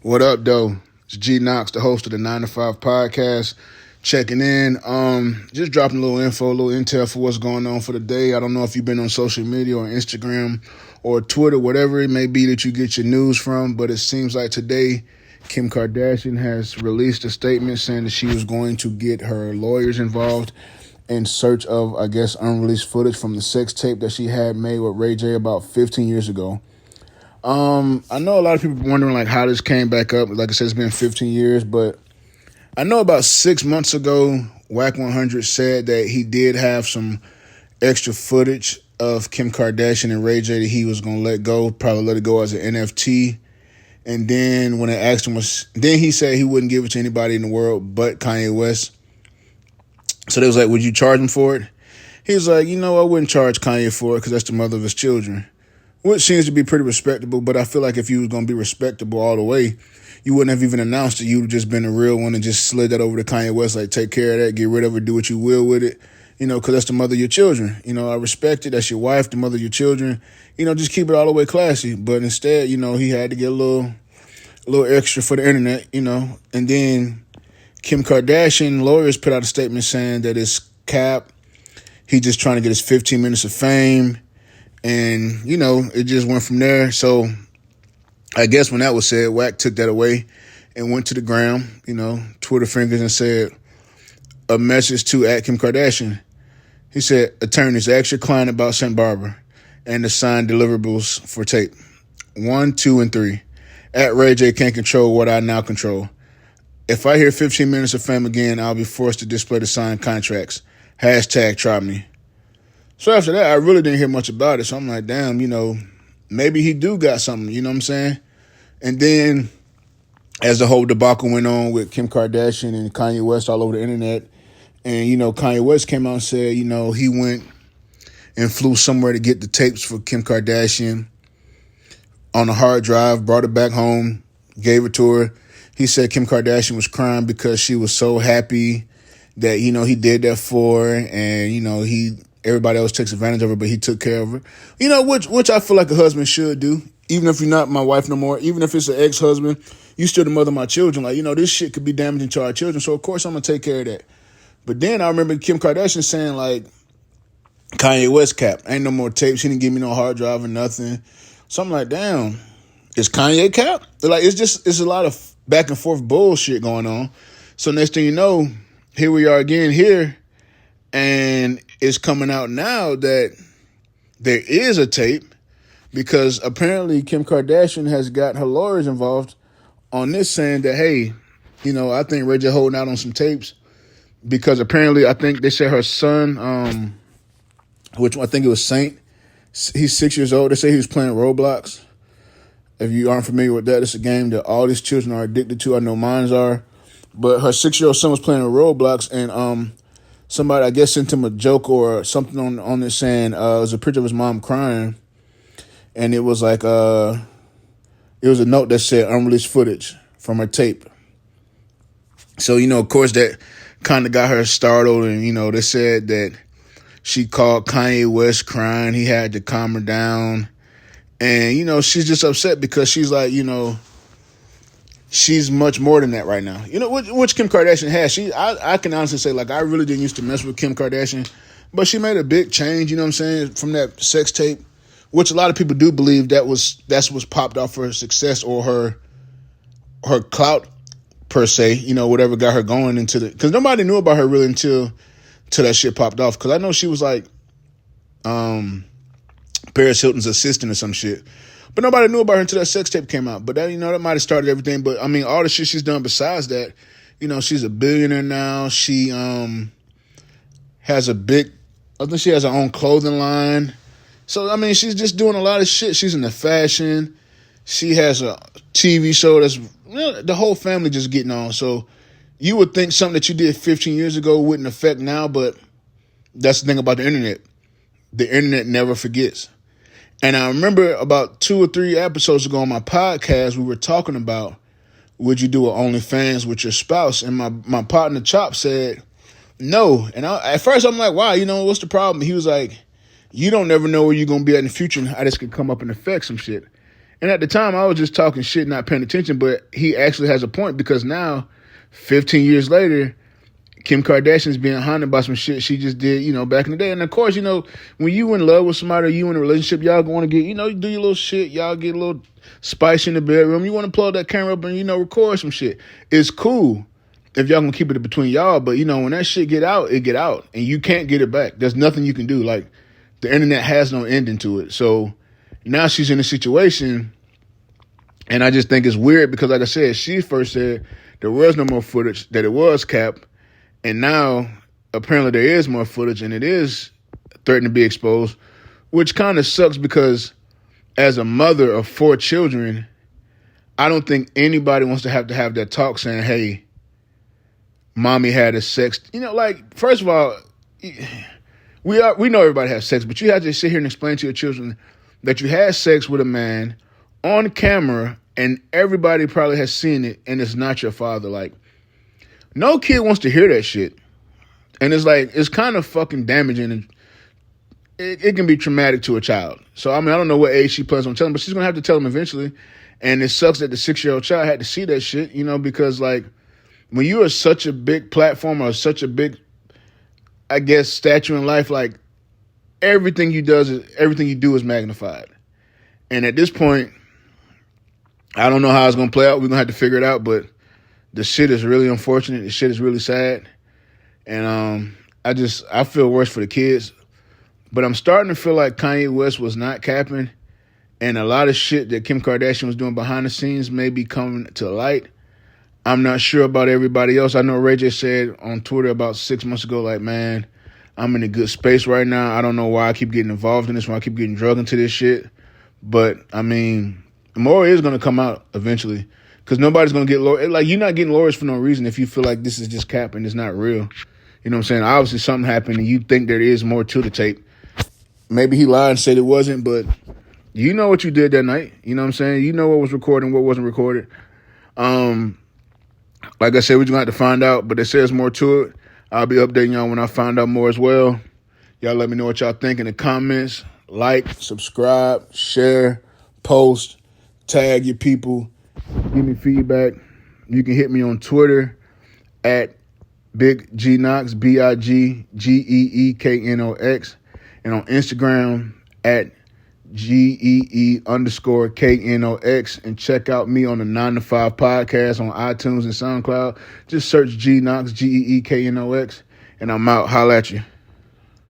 What up, though? It's G Knox, the host of the 9 to 5 podcast, checking in. Just dropping a little info, a little intel for what's going on for the day. I don't know if you've been on social media or Instagram or Twitter, whatever it may be that you get your news from, but it seems like today Kim Kardashian has released a statement saying that she was going to get her lawyers involved in search of, I guess, unreleased footage from the sex tape that she had made with Ray J about 15 years ago. I know a lot of people wondering like how this came back up. Like I said, it's been 15 years, but I know about 6 months ago, Whack 100 said that he did have some extra footage of Kim Kardashian and Ray J that he was going to let go, probably let it go as an NFT. And then when they asked him, then he said he wouldn't give it to anybody in the world but Kanye West. So they was like, would you charge him for it? He was like, I wouldn't charge Kanye for it because that's the mother of his children. Which seems to be pretty respectable, but I feel like if you was going to be respectable all the way, you wouldn't have even announced it. You would have just been a real one and just slid that over to Kanye West, like, take care of that, get rid of it, do what you will with it, because that's the mother of your children. I respect it. That's your wife, the mother of your children. Just keep it all the way classy. But instead, he had to get a little extra for the internet, And then Kim Kardashian lawyers put out a statement saying that it's cap. He's just trying to get his 15 minutes of fame. And, it just went from there. So I guess when that was said, Wack took that away and went to the gram, Twitter fingers and said, a message to Kim Kardashian. He said, attorneys, ask your client about St. Barbara and the signed deliverables for tape. 1, 2, and 3. Ray J can't control what I now control. If I hear 15 minutes of fame again, I'll be forced to display the signed contracts. # try me. So after that, I really didn't hear much about it. So I'm like, damn, maybe he do got something, you know what I'm saying? And then as the whole debacle went on with Kim Kardashian and Kanye West all over the internet, and, Kanye West came out and said, he went and flew somewhere to get the tapes for Kim Kardashian on a hard drive, brought it back home, gave it to her. He said Kim Kardashian was crying because she was so happy that, he did that for her and, everybody else takes advantage of her, but he took care of her. Which I feel like a husband should do. Even if you're not my wife no more, even if it's an ex-husband, you still the mother of my children. Like, this shit could be damaging to our children. So, of course, I'm going to take care of that. But then I remember Kim Kardashian saying, like, Kanye West cap. Ain't no more tapes. He didn't give me no hard drive or nothing. So I'm like, damn, is Kanye cap? Like, it's a lot of back and forth bullshit going on. So next thing you know, here we are again here. And it's coming out now that there is a tape because apparently Kim Kardashian has got her lawyers involved on this saying that, hey, I think Ray J holding out on some tapes because apparently I think they said her son, which I think it was Saint, he's 6 years old. They say he was playing Roblox. If you aren't familiar with that, it's a game that all these children are addicted to. I know mine are. But her 6-year-old son was playing Roblox and somebody, I guess, sent him a joke or something on it saying it was a picture of his mom crying. And it was like, it was a note that said unreleased footage from her tape. So, of course, that kind of got her startled. And, they said that she called Kanye West crying. He had to calm her down. And, she's just upset because she's like, she's much more than that right now. Which Kim Kardashian has. I can honestly say, like, I really didn't used to mess with Kim Kardashian, but she made a big change, from that sex tape, which a lot of people do believe that's what's popped off her success or her clout per se, whatever got her going into because nobody knew about her really until that shit popped off. Because I know she was like Paris Hilton's assistant or some shit. But nobody knew about her until that sex tape came out. But that, that might have started everything. But I mean, all the shit she's done besides that, she's a billionaire now. She has I think she has her own clothing line. So, I mean, she's just doing a lot of shit. She's into fashion. She has a TV show that's, the whole family just getting on. So you would think something that you did 15 years ago wouldn't affect now, but that's the thing about the internet. The internet never forgets. And I remember about 2 or 3 episodes ago on my podcast, we were talking about, would you do an OnlyFans with your spouse? And my partner Chop said, no. And at first I'm like, why? What's the problem? He was like, you don't never know where you're going to be at in the future and how this could come up and affect some shit. And at the time, I was just talking shit, not paying attention. But he actually has a point because now, 15 years later, Kim Kardashian's being haunted by some shit she just did, back in the day. And of course, when you in love with somebody or you in a relationship, y'all want to get, you do your little shit. Y'all get a little spice in the bedroom. You want to plug that camera up and, record some shit. It's cool if y'all gonna keep it between y'all. But, when that shit get out, it get out. And you can't get it back. There's nothing you can do. Like, the internet has no ending to it. So now she's in a situation, and I just think it's weird because, like I said, she first said there was no more footage, that it was capped. And now, apparently, there is more footage, and it is threatening to be exposed, which kind of sucks because as a mother of 4 children, I don't think anybody wants to have that talk saying, hey, mommy had a sex. First of all, we know everybody has sex, but you have to sit here and explain to your children that you had sex with a man on camera, and everybody probably has seen it, and it's not your father. Like, no kid wants to hear that shit. And it's kind of fucking damaging, and it can be traumatic to a child. So, I don't know what age she plans on telling, but she's going to have to tell him eventually. And it sucks that the 6-year-old child had to see that shit, because, when you are such a big platform or such a big, I guess, stature in life, everything you do is magnified. And at this point, I don't know how it's going to play out. We're going to have to figure it out, but the shit is really unfortunate. The shit is really sad. And I feel worse for the kids. But I'm starting to feel like Kanye West was not capping. And a lot of shit that Kim Kardashian was doing behind the scenes may be coming to light. I'm not sure about everybody else. I know Ray J said on Twitter about 6 months ago, man, I'm in a good space right now. I don't know why I keep getting involved in this, why I keep getting drugged into this shit. But, more is going to come out eventually. Because nobody's going to get lawyers. You're not getting lawyers for no reason if you feel like this is just cap and it's not real. You know what I'm saying? Obviously, something happened and you think there is more to the tape. Maybe he lied and said it wasn't, but you know what you did that night. You know what I'm saying? You know what was recorded and what wasn't recorded. Like I said, we're going to have to find out, but there says more to it. I'll be updating y'all when I find out more as well. Y'all let me know what y'all think in the comments. Like, subscribe, share, post, tag your people. Give me feedback. You can hit me on Twitter at Big G Knox, BIGGEEKNOX, and on Instagram at GEE_KNOX, and check out me on the 9 to 5 podcast on iTunes and SoundCloud. Just search G Knox, GEEKNOX, and I'm out. Holla at you.